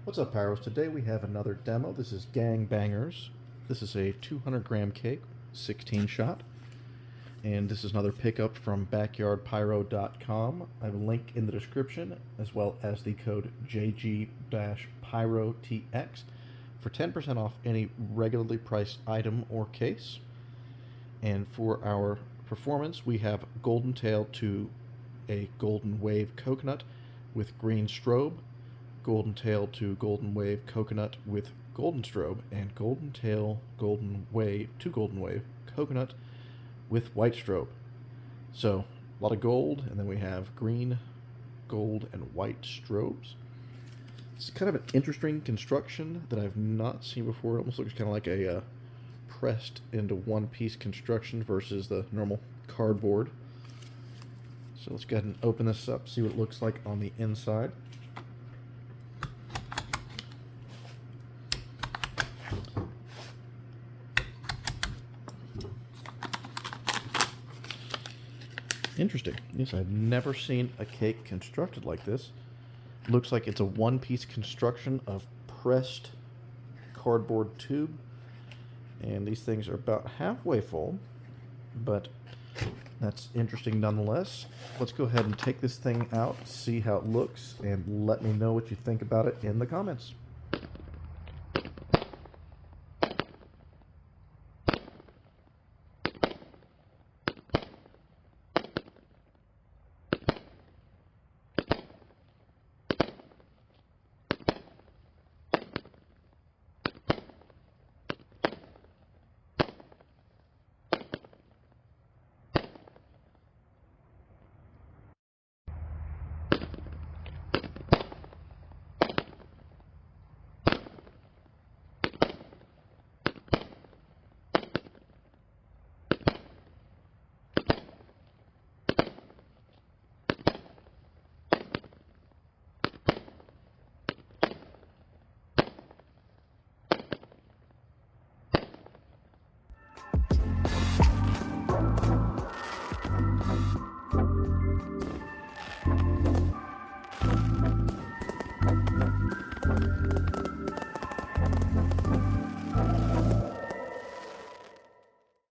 What's up, Pyros? Today we have another demo. This is Gang Bangers. This is a 200-gram cake, 16 shot. And this is another pickup from backyardpyro.com. I have a link in the description, as well as the code JG-PyroTX for 10% off any regularly priced item or case. And for our performance, we have Golden Tail to a Golden Wave Coconut with green strobe, Golden Tail to Golden Wave Coconut with golden strobe, and Golden Tail Golden Wave to Golden Wave Coconut with white strobe. So a lot of gold, and then we have green, gold, and white strobes. It's kind of an interesting construction that I've not seen before. It almost looks kind of like a pressed into one-piece construction versus the normal cardboard. So let's go ahead and open this up, see what it looks like on the inside. Interesting. Yes, I've never seen a cake constructed like this. Looks like it's a one-piece construction of pressed cardboard tube. And these things are about halfway full, but that's interesting nonetheless. Let's go ahead and take this thing out, see how it looks, and let me know what you think about it in the comments.